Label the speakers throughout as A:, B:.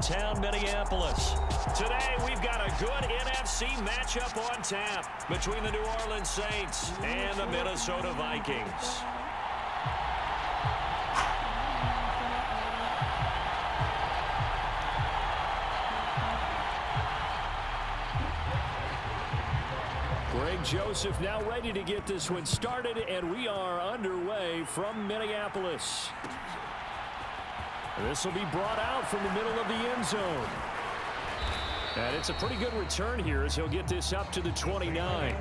A: downtown Minneapolis. Today, we've got a good NFC matchup on tap between the New Orleans Saints and the Minnesota Vikings. Greg Joseph now ready to get this one started, and we are underway from Minneapolis. This will be brought out from the middle of the end zone. And it's a pretty good return here as he'll get this up to the 29.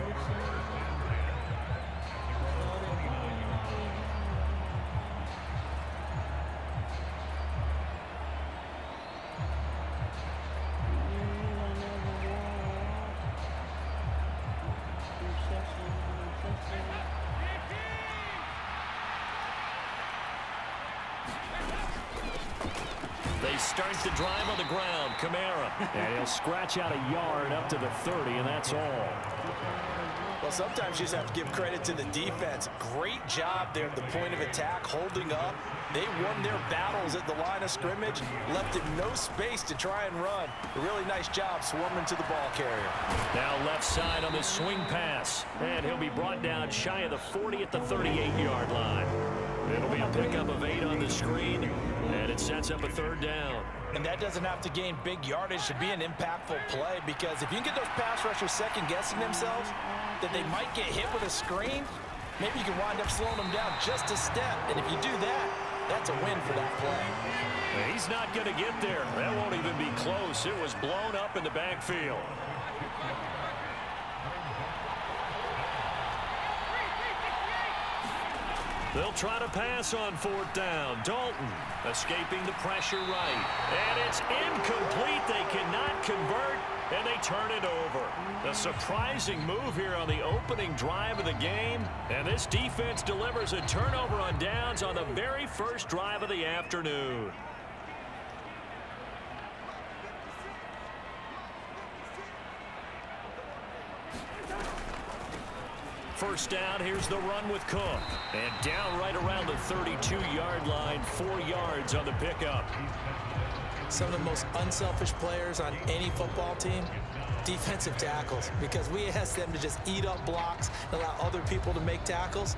A: They start the drive on the ground. Kamara. And he'll scratch out a yard up to the 30, and that's all.
B: Well, sometimes you just have to give credit to the defense. Great job there at the point of attack, holding up. They won their battles at the line of scrimmage, left him no space to try and run. A really nice job swarming to the ball carrier.
A: Now left side on the swing pass. And he'll be brought down shy of the 40 at the 38-yard line. It'll be a pickup of 8 on the screen, and it sets up a third down.
B: And that doesn't have to gain big yardage to be an impactful play, because if you can get those pass rushers second-guessing themselves, that they might get hit with a screen, maybe you can wind up slowing them down just a step. And if you do that, that's a win for that play.
A: He's not going to get there. That won't even be close. It was blown up in the backfield. They'll try to pass on fourth down. Dalton escaping the pressure right. And it's incomplete. They cannot convert, and they turn it over. A surprising move here on the opening drive of the game. And this defense delivers a turnover on downs on the very first drive of the afternoon. First down, here's the run with Cook. And down right around the 32-yard line, 4 yards on the pickup.
B: Some of the most unselfish players on any football team, defensive tackles, because we ask them to just eat up blocks and allow other people to make tackles.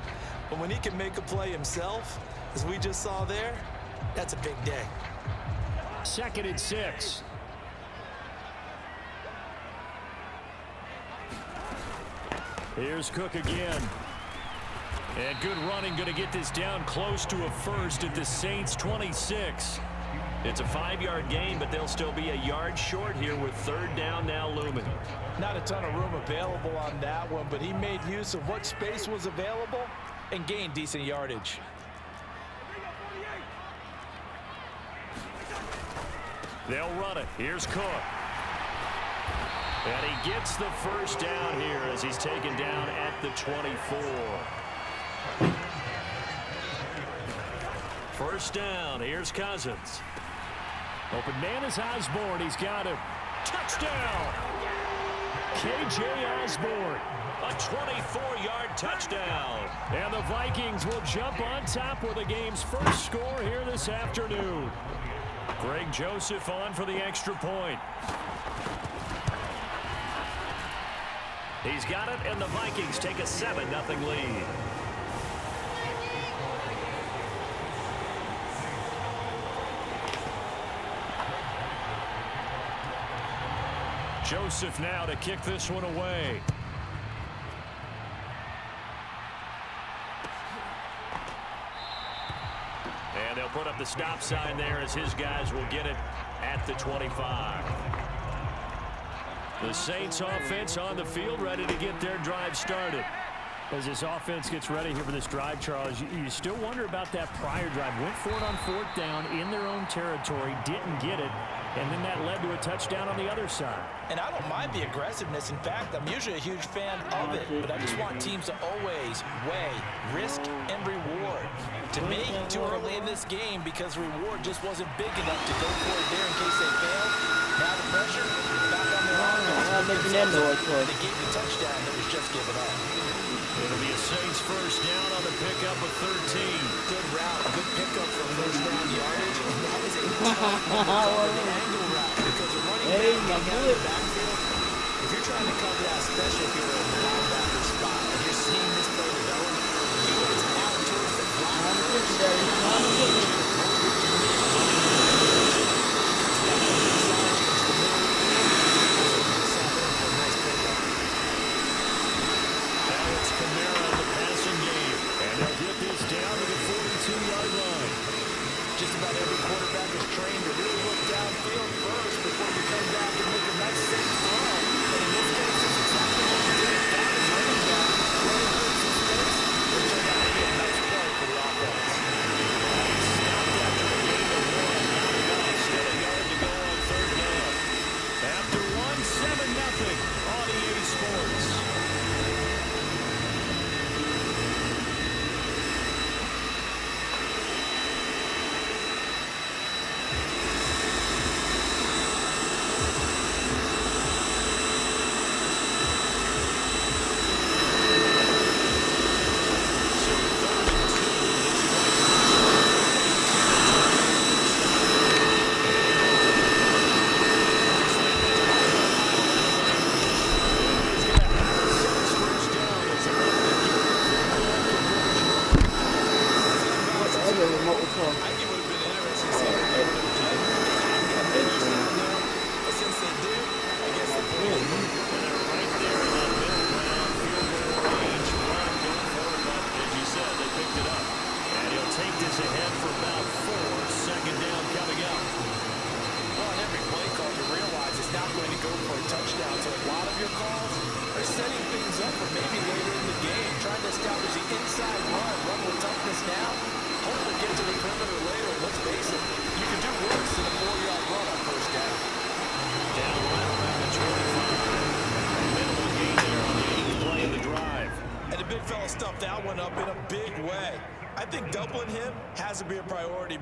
B: But when he can make a play himself, as we just saw there, that's a big day.
A: 2nd and 6. Here's Cook again. And good running, going to get this down close to a first at the Saints' 26. It's a 5-yard gain, but they'll still be a yard short here with third down now looming.
B: Not a ton of room available on that one, but he made use of what space was available and gained decent yardage.
A: They'll run it. Here's Cook. And he gets the first down here as he's taken down at the 24. First down. Here's Cousins. Open man is Osborne. He's got him. Touchdown! K.J. Osborne. A 24-yard touchdown. And the Vikings will jump on top with the game's first score here this afternoon. Greg Joseph on for the extra point. He's got it, and the Vikings take a 7-0 lead. Joseph now to kick this one away. And they'll put up the stop sign there as his guys will get it at the 25. The Saints offense on the field, ready to get their drive started. As this offense gets ready here for this drive, Charles, you still wonder about that prior drive. Went for it on fourth down in their own territory, didn't get it, and then that led to a touchdown on the other side. And I don't mind the aggressiveness. In fact, I'm usually a huge fan of it, but I just want teams to always weigh risk and reward. To me, too early in this game because reward just wasn't big enough to go for it there in case they failed. Now the pressure, back on their offense. They gave the touchdown that was just given up. It'll be a Saints first down on the pickup of 13. Good route, good pickup for first down yardage. And that is a tough angle route.
B: out of the backfield, if you're trying to cover that special hero in the linebacker spot, and you're seeing this play develop, he gets out towards the flat. Just about every quarterback is trained to really look downfield first before you come back and make a nice safe throw. And in this case, it's exactly what he did. Found his running back, running through some space, and turned out to be a nice play for the offense. Stopped after the gain of one. Not enough. Still a yard to go on third down. After one, 7-0 on EA Sports.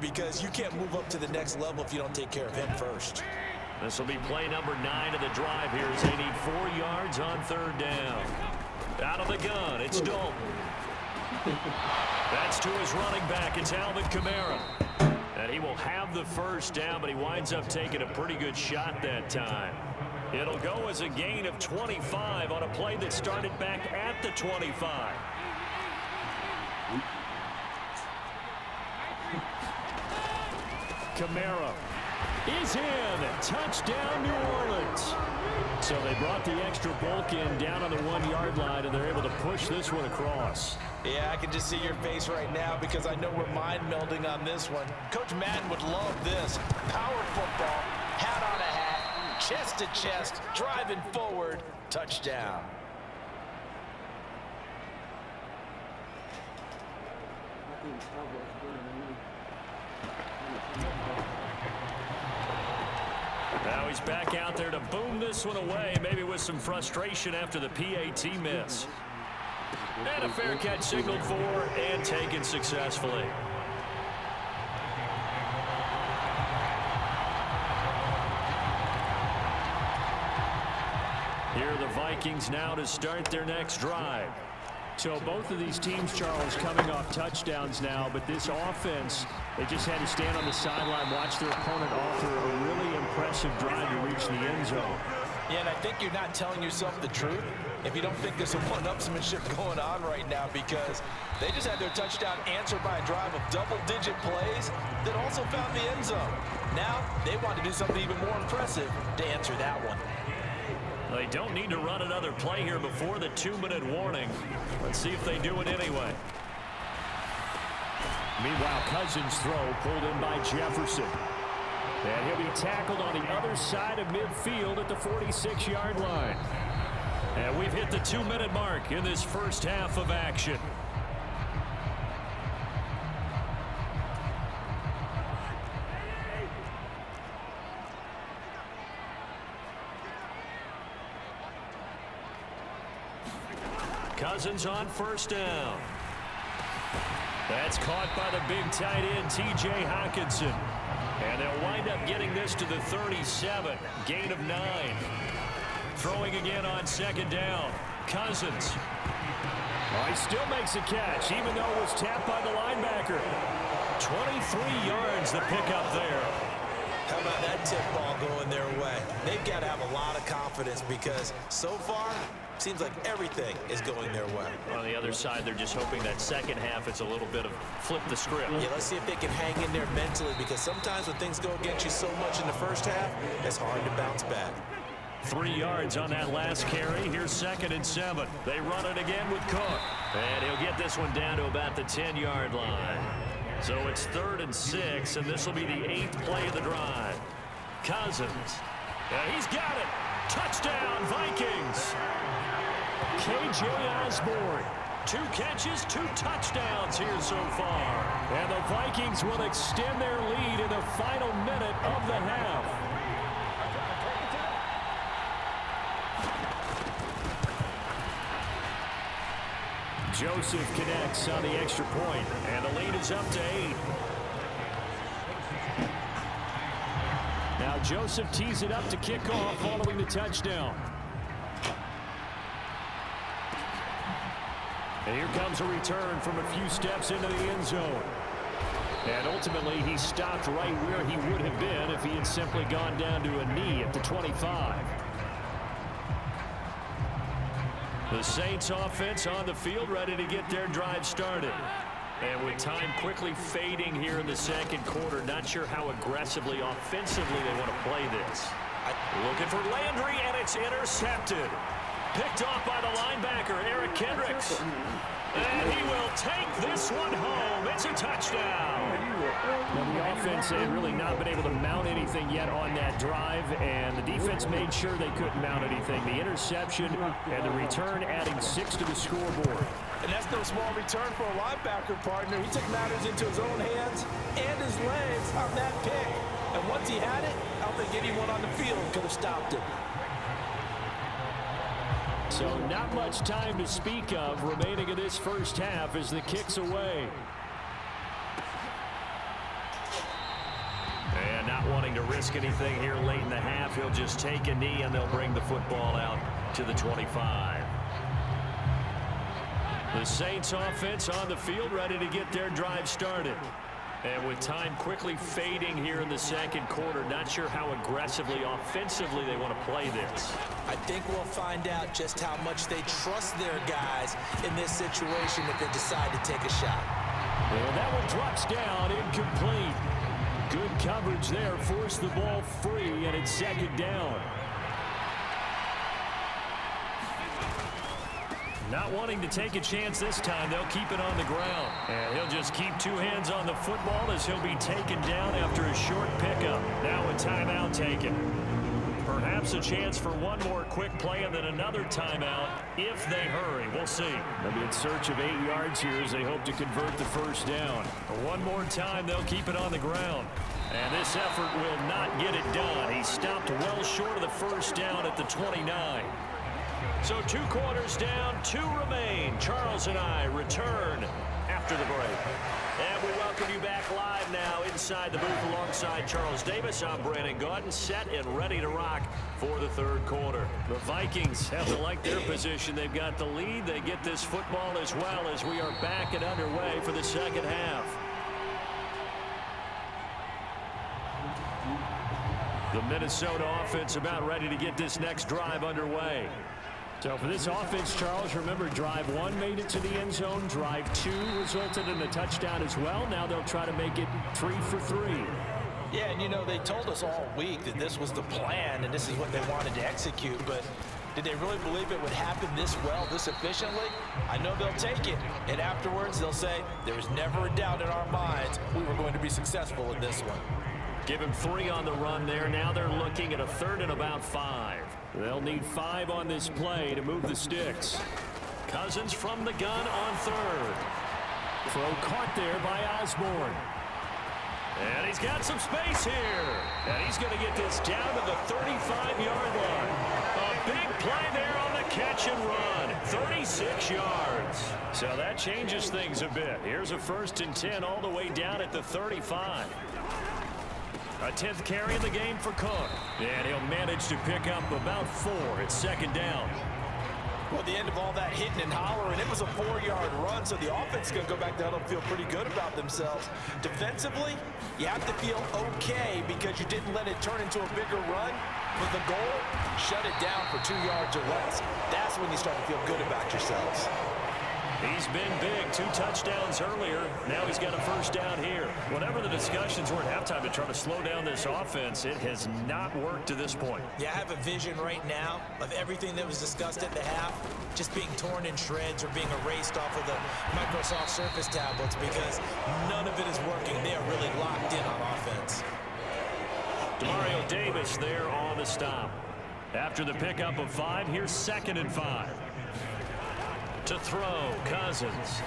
B: Because you can't move up to the next level if you don't take care of him first.
A: This will be play number 9 of the drive here as they need 4 yards on third down. Out of the gun, it's Dalton. That's to his running back. It's Alvin Kamara. And he will have the first down, but he winds up taking a pretty good shot that time. It'll go as a gain of 25 on a play that started back at the 25. Kamara is in. Touchdown, New Orleans. So they brought the extra bulk in down on the 1-yard line, and they're able to push this one across.
B: Yeah, I can just see your face right now because I know we're mind melding on this one. Coach Madden would love this. Power football, hat on a hat, chest to chest, driving forward, touchdown.
A: Now he's back out there to boom this one away, maybe with some frustration after the PAT miss. And a fair catch signaled for and taken successfully. Here are the Vikings now to start their next drive. So both of these teams, Charles, coming off touchdowns now, but this offense, they just had to stand on the sideline, watch their opponent offer a really impressive drive to reach the end zone.
B: Yeah, and I think you're not telling yourself the truth if you don't think there's some one-upsmanship going on right now, because they just had their touchdown answered by a drive of double-digit plays that also found the end zone. Now they want to do something even more impressive to answer that one.
A: They don't need to run another play here before the 2-minute warning. Let's see if they do it anyway. Meanwhile, Cousins' throw pulled in by Jefferson. And he'll be tackled on the other side of midfield at the 46-yard line. And we've hit the 2-minute mark in this first half of action. Cousins on first down. That's caught by the big tight end, T.J. Hockenson. And they'll wind up getting this to the 37. Gain of 9. Throwing again on second down. Cousins. Oh, he still makes a catch, even though it was tapped by the linebacker. 23 yards the pickup there.
B: How about that tip ball going their way? They've got to have a lot of confidence because so far, it seems like everything is going their way.
A: On the other side, they're just hoping that second half it's a little bit of flip the script.
B: Yeah, let's see if they can hang in there mentally because sometimes when things go against you so much in the first half, it's hard to bounce back.
A: 3 yards on that last carry. Here's 2nd and 7. They run it again with Cook. And he'll get this one down to about the 10-yard line. So it's 3rd and 6, and this will be the 8th play of the drive. Cousins. He's got it. Touchdown, Vikings. K.J. Osborne. 2 catches, 2 touchdowns here so far. And the Vikings will extend their lead in the final minute of the half. Joseph connects on the extra point, and the lead is up to 8. Now Joseph tees it up to kick off following the touchdown. And here comes a return from a few steps into the end zone. And ultimately, he stopped right where he would have been if he had simply gone down to a knee at the 25. The Saints offense on the field ready to get their drive started. And with time quickly fading here in the second quarter, not sure how aggressively, offensively they want to play this. Looking for Landry, and it's intercepted. Picked off by the linebacker, Eric Kendricks. And he will take this one home. It's a touchdown. Well, the offense had really not been able to mount anything yet on that drive, and the defense made sure they couldn't mount anything. The interception and the return adding 6 to the scoreboard.
B: And that's no small return for a linebacker partner. He took matters into his own hands and his legs on that pick. And once he had it, I don't think anyone on the field could have stopped him.
A: So not much time to speak of remaining in this first half as the kick's away. And not wanting to risk anything here late in the half, he'll just take a knee and they'll bring the football out to the 25. The Saints offense on the field ready to get their drive started. And with time quickly fading here in the second quarter, not sure how aggressively, offensively they want to play this.
B: I think we'll find out just how much they trust their guys in this situation if they decide to take a shot.
A: Well, that one drops down, incomplete. Good coverage there, forced the ball free, and it's 2nd down. Not wanting to take a chance this time, they'll keep it on the ground. And he'll just keep 2 hands on the football as he'll be taken down after a short pickup. Now a timeout taken. Perhaps a chance for one more quick play and then another timeout if they hurry. We'll see. They'll be in search of 8 yards here as they hope to convert the first down. One more time, they'll keep it on the ground. And this effort will not get it done. He stopped well short of the first down at the 29. So 2 quarters down, 2 remain. Charles and I return after the break. And we welcome you back live now inside the booth alongside Charles Davis. I'm Brandon Gaudin, set and ready to rock for the 3rd quarter. The Vikings have to like their position. They've got the lead. They get this football as well as we are back and underway for the second half. The Minnesota offense about ready to get this next drive underway. So for this offense, Charles, remember drive 1 made it to the end zone. Drive 2 resulted in a touchdown as well. Now they'll try to make it 3 for 3.
B: Yeah, and you know, they told us all week that this was the plan and this is what they wanted to execute, but did they really believe it would happen this well, this efficiently? I know they'll take it, and afterwards they'll say, there was never a doubt in our minds we were going to be successful in this one.
A: Give him 3 on the run there. Now they're looking at a 3rd and about 5. They'll need 5 on this play to move the sticks. Cousins from the gun on 3rd. Throw caught there by Osborne. And he's got some space here. And he's going to get this down to the 35-yard line. A big play there on the catch and run. 36 yards. So that changes things a bit. Here's a 1st and 10 all the way down at the 35. A 10th carry in the game for Cook. And he'll manage to pick up about 4 at 2nd down.
B: Well, the end of all that hitting and hollering, it was a 4-yard run, so the offense is going to go back to huddle and feel pretty good about themselves. Defensively, you have to feel okay because you didn't let it turn into a bigger run. With the goal, shut it down for 2 yards or less. That's when you start to feel good about yourselves.
A: He's been big, 2 touchdowns earlier. Now he's got a first down here. Whatever the discussions were at halftime to try to slow down this offense, it has not worked to this point.
B: Yeah, I have a vision right now of everything that was discussed at the half just being torn in shreds or being erased off of the Microsoft Surface tablets because none of it is working. They are really locked in on offense.
A: Demario Davis there on the stop. After the pickup of 5, here's 2nd and 5. To throw, Cousins.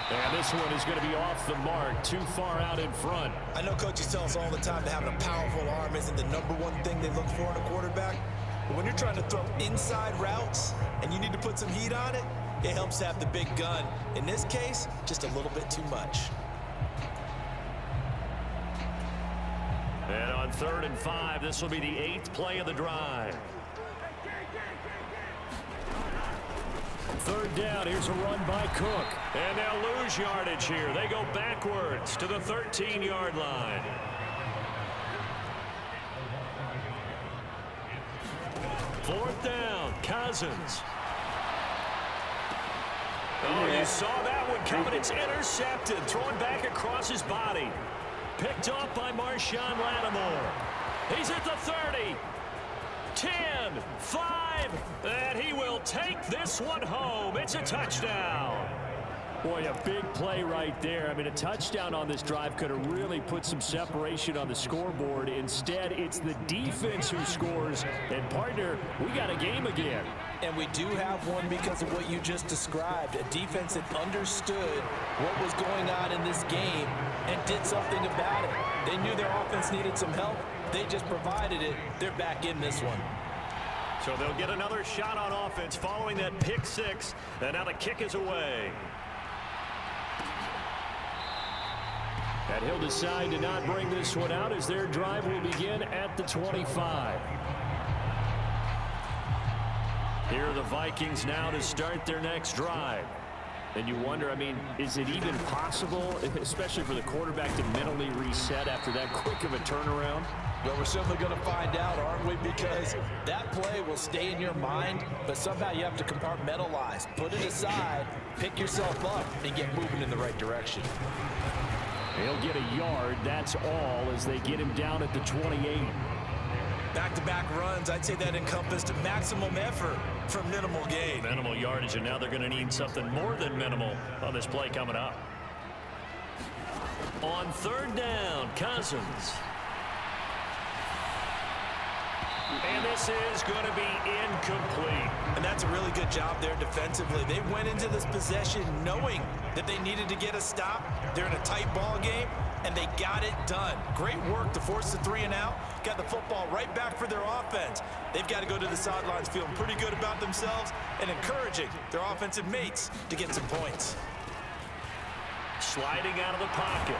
A: And this one is going to be off the mark, too far out in front.
B: I know coaches tell us all the time that having a powerful arm isn't the #1 thing they look for in a quarterback. But when you're trying to throw inside routes and you need to put some heat on it, it helps to have the big gun. In this case, just a little bit too much.
A: And on 3rd and 5, this will be the 8th play of the drive. 3rd down, here's a run by Cook. And they'll lose yardage here. They go backwards to the 13-yard line. Fourth down, Cousins. Oh, you saw that one coming. It's intercepted, thrown back across his body. Picked off by Marshawn Lattimore. He's at the 30. 10, 5, and he will take this one home. It's a touchdown. Boy, a big play right there. I mean, a touchdown on this drive could have really put some separation on the scoreboard. Instead, it's the defense who scores. And, partner, we got a game again.
B: And we do have one because of what you just described. A defense that understood what was going on in this game and did something about it. They knew their offense needed some help. They just provided it. They're back in this one.
A: So they'll get another shot on offense following that pick 6. And now the kick is away. And he'll decide to not bring this one out as their drive will begin at the 25. Here are the Vikings now to start their next drive. And you wonder, I mean, is it even possible, especially for the quarterback, to mentally reset after that quick of a turnaround?
B: Well, we're certainly going to find out, aren't we? Because that play will stay in your mind, but somehow you have to compartmentalize. Put it aside, pick yourself up, and get moving in the right direction.
A: He'll get a yard, that's all, as they get him down at the 28.
B: Back-to-back runs, I'd say that encompassed maximum effort for minimal gain.
A: Minimal yardage, and now they're going to need something more than minimal on this play coming up. On 3rd down, Cousins. And this is going to be incomplete.
B: And that's a really good job there defensively. They went into this possession knowing that they needed to get a stop. They're in a tight ball game, and they got it done. Great work to force the 3 and out. Got the football right back for their offense. They've got to go to the sidelines feeling pretty good about themselves and encouraging their offensive mates to get some points.
A: Sliding out of the pocket.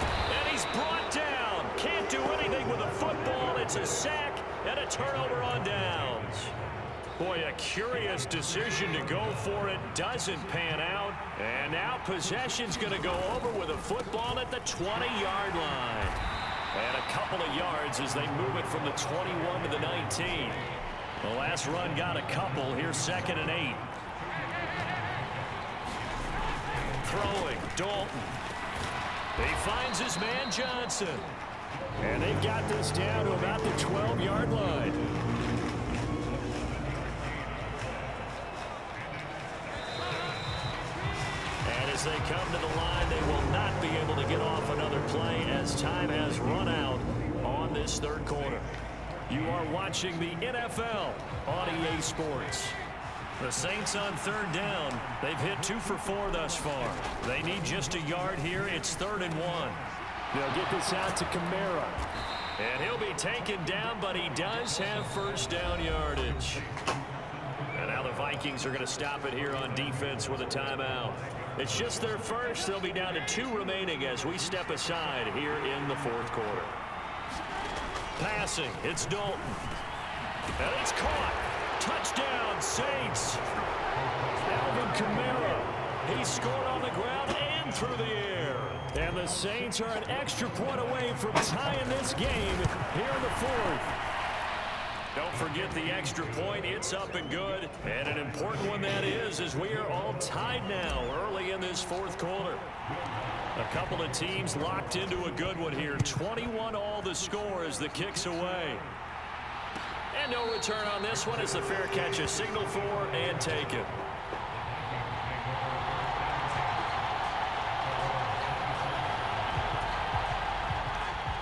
A: And he's brought down. Can't do anything with a football. It's a sack and a turnover on downs. Boy, a curious decision to go for it. Doesn't pan out. And now possession's going to go over with a football at the 20-yard line. And a couple of yards as they move it from the 21 to the 19. The last run got a couple. Here's 2nd and 8. Throwing, Dalton. He finds his man Johnson. And they've got this down to about the 12-yard line. And as they come to the line, they will not be able to get off another play as time has run out on this 3rd quarter. You are watching the NFL on EA Sports. The Saints on 3rd down. They've hit 2 for 4 thus far. They need just a yard here. It's 3rd and 1. They'll get this out to Kamara. And he'll be taken down, but he does have first down yardage. And now the Vikings are going to stop it here on defense with a timeout. It's just their first. They'll be down to 2 remaining as we step aside here in the 4th quarter. Passing, it's Dalton. And it's caught. Touchdown, Saints. Alvin Kamara. He scored on the ground and through the air. And the Saints are an extra point away from tying this game here in the fourth. Don't forget the extra point. It's up and good. And an important one that is, as we are all tied now early in this fourth quarter. A couple of teams locked into a good one here. 21-all the score as the kick's away. And no return on this one as the fair catch is signaled for and taken.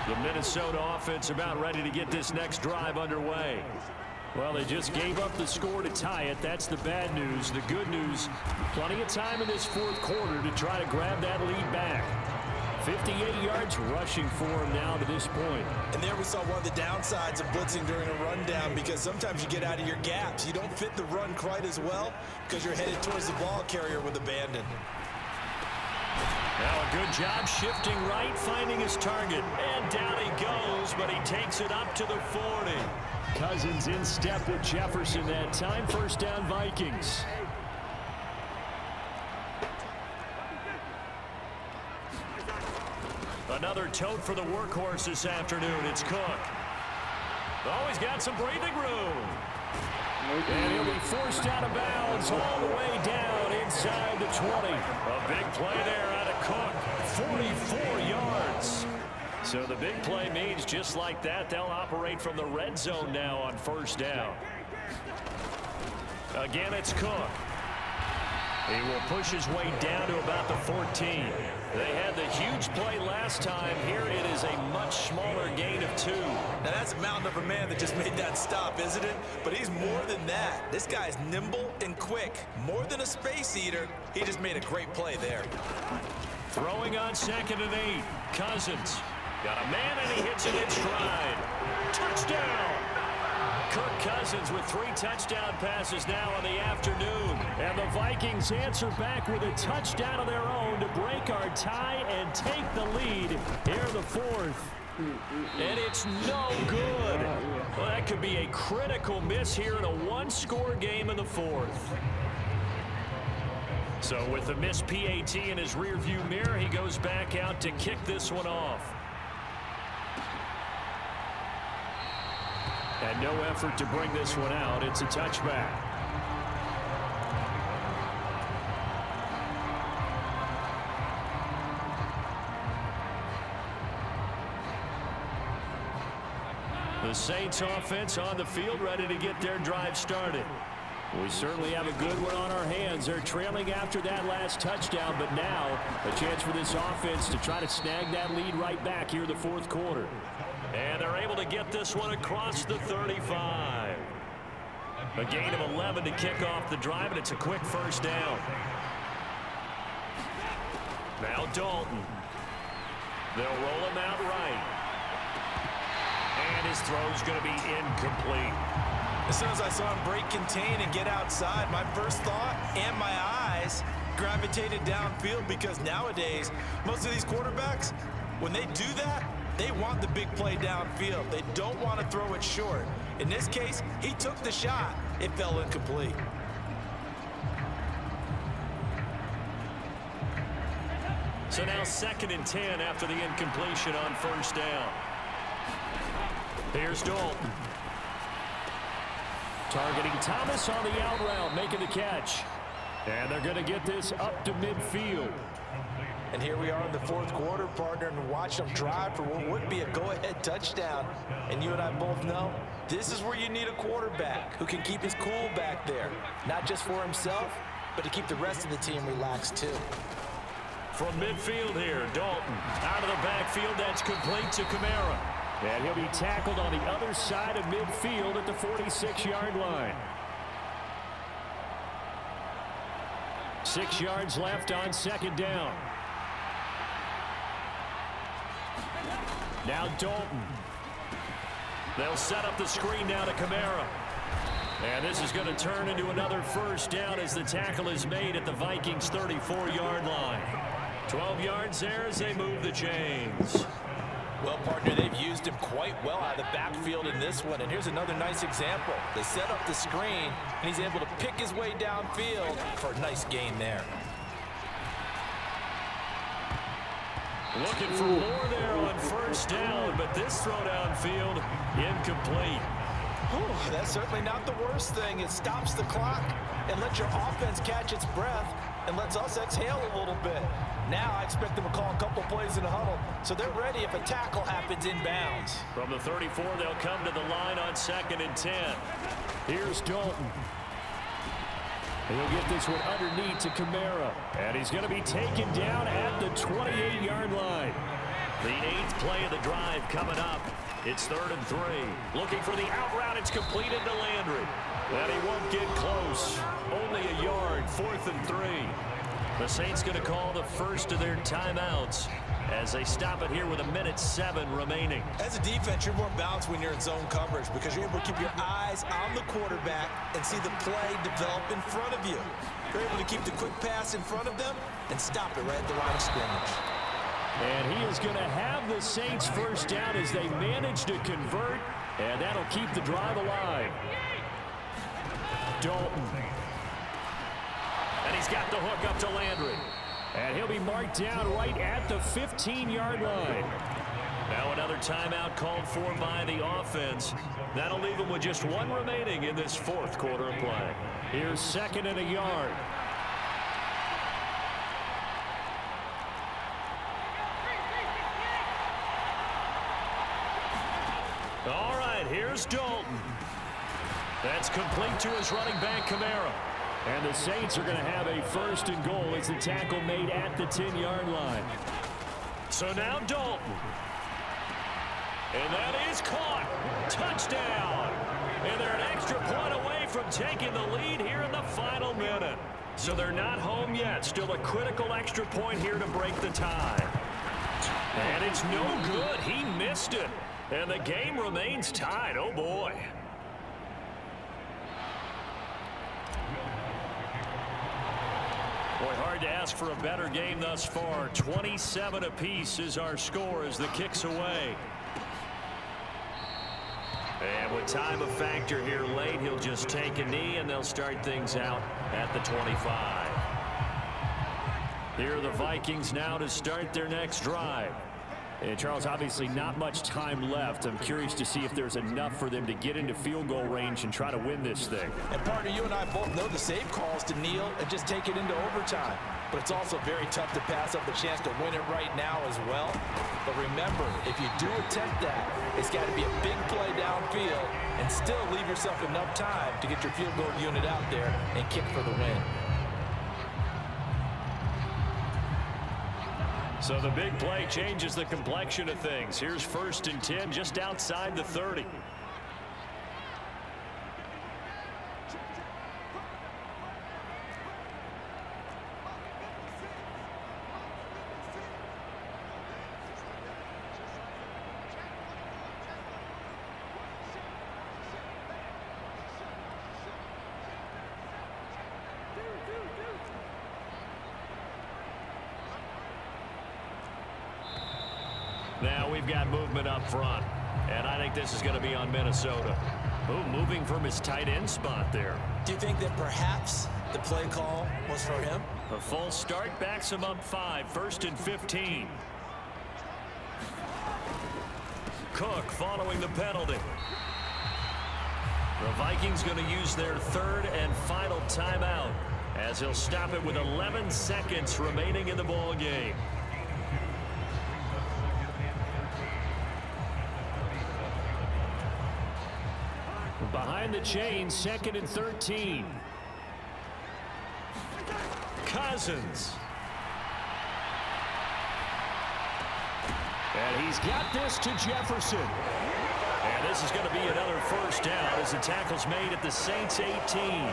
A: The Minnesota offense about ready to get this next drive underway. Well, they just gave up the score to tie it. That's the bad news. The good news, plenty of time in this fourth quarter to try to grab that lead back. 58 yards rushing for him now to this point.
B: And there we saw one of the downsides of blitzing during a rundown, because sometimes you get out of your gaps. You don't fit the run quite as well because you're headed towards the ball carrier with abandon.
A: Now a good job shifting right, finding his target. And down he goes, but he takes it up to the 40. Cousins in step with Jefferson that time. First down, Vikings. Another tote for the workhorse this afternoon. It's Cook. Oh, he's got some breathing room. And he'll be forced out of bounds all the way down inside the 20. A big play there out of Cook. 44 yards. So the big play means just like that, they'll operate from the red zone now on first down. Again, it's Cook. He will push his way down to about the 14. They had the huge play last time. Here it is a much smaller gain of 2.
B: Now that's a mountain of a man that just made that stop, isn't it? But he's more than that. This guy's nimble and quick. More than a space eater. He just made a great play there.
A: Throwing on 2nd and 8. Cousins. Got a man and he hits it in stride. Touchdown! Kirk Cousins with 3 touchdown passes now in the afternoon. And the Vikings answer back with a touchdown of their own to break our tie and take the lead here in the fourth. And it's no good. Well, that could be a critical miss here in a one-score game in the fourth. So with the missed PAT in his rearview mirror, he goes back out to kick this one off. And no effort to bring this one out. It's a touchback. The Saints offense on the field ready to get their drive started. We certainly have a good one on our hands. They're trailing after that last touchdown, but now a chance for this offense to try to snag that lead right back here in the fourth quarter. And they're able to get this one across the 35. A gain of 11 to kick off the drive, and it's a quick first down. Now Dalton. They'll roll him out right. And his throw's going to be incomplete.
B: As soon as I saw him break contain and get outside, my first thought and my eyes gravitated downfield, because nowadays, most of these quarterbacks, when they do that, they want the big play downfield. They don't want to throw it short. In this case, he took the shot. It fell incomplete.
A: So now 2nd and 10 after the incompletion on first down. Here's Dalton. Targeting Thomas on the out route, making the catch. And they're going to get this up to midfield.
B: And here we are in the fourth quarter, partner, and watch them drive for what would be a go-ahead touchdown. And you and I both know this is where you need a quarterback who can keep his cool back there. Not just for himself, but to keep the rest of the team relaxed too.
A: From midfield here, Dalton out of the backfield. That's complete to Kamara. And he'll be tackled on the other side of midfield at the 46-yard line. 6 yards left on 2nd down. Now Dalton. They'll set up the screen now to Kamara. And this is going to turn into another first down as the tackle is made at the Vikings' 34-yard line. 12 yards there as they move the chains.
B: Well, partner, they've used him quite well out of the backfield in this one. And here's another nice example. They set up the screen, and he's able to pick his way downfield for a nice gain there.
A: Looking for more there on first down, but this throw downfield incomplete.
B: Whew, that's certainly not the worst thing. It stops the clock and lets your offense catch its breath and lets us exhale a little bit. Now I expect them to call a couple plays in the huddle, so they're ready if a tackle happens inbounds.
A: From the 34, they'll come to the line on 2nd and 10. Here's Dalton. He'll get this one underneath to Kamara. And he's going to be taken down at the 28-yard line. The 8th play of the drive coming up. It's 3rd and 3. Looking for the out route. It's completed to Landry. And he won't get close. Only a yard. 4th and 3. The Saints going to call the first of their timeouts as they stop it here with 1:07 remaining.
B: As a defense, you're more balanced when you're in zone coverage because you're able to keep your eyes on the quarterback and see the play develop in front of you. You're able to keep the quick pass in front of them and stop it right at the line of scrimmage.
A: And he is going to have the Saints first down as they manage to convert, and that'll keep the drive alive. Dalton. And he's got the hook up to Landry. And he'll be marked down right at the 15-yard line. Now another timeout called for by the offense. That'll leave them with just one remaining in this 4th quarter of play. Here's 2nd and a yard. All right, here's Dalton. That's complete to his running back, Kamara. And the Saints are going to have a 1st and goal as the tackle made at the 10-yard line. So now Dalton. And that is caught. Touchdown. And they're an extra point away from taking the lead here in the final minute. So they're not home yet. Still a critical extra point here to break the tie. And it's no good. He missed it. And the game remains tied. Oh, boy. Boy, hard to ask for a better game thus far. 27 apiece is our score as the kick's away. And with time a factor here late, he'll just take a knee and they'll start things out at the 25. Here are the Vikings now to start their next drive. And Charles, obviously not much time left. I'm curious to see if there's enough for them to get into field goal range and try to win this thing.
B: And partner, you and I both know the save calls to kneel and just take it into overtime. But it's also very tough to pass up the chance to win it right now as well. But remember, if you do attempt that, it's got to be a big play downfield and still leave yourself enough time to get your field goal unit out there and kick for the win.
A: So the big play changes the complexion of things. Here's 1st and 10 just outside the 30. Now we've got movement up front, and I think this is going to be on Minnesota. Oh, moving from his tight end spot there.
B: Do you think that perhaps the play call was for him?
A: A false start backs him up 5, 1st and 15. Cook following the penalty. The Vikings going to use their 3rd and final timeout as he'll stop it with 11 seconds remaining in the ball game. Behind the chain, 2nd and 13. Cousins. And he's got this to Jefferson. And this is going to be another 1st down as the tackle's made at the Saints 18.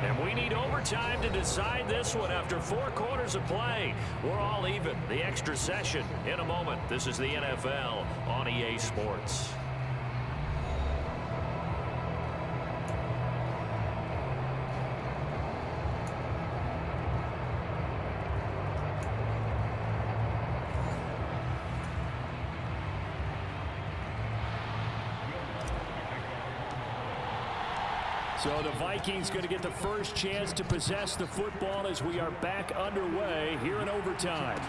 A: And we need overtime to decide this one after 4 quarters of play. We're all even. The extra session in a moment. This is the NFL on EA Sports. So the Vikings going to get the first chance to possess the football as we are back underway here in overtime.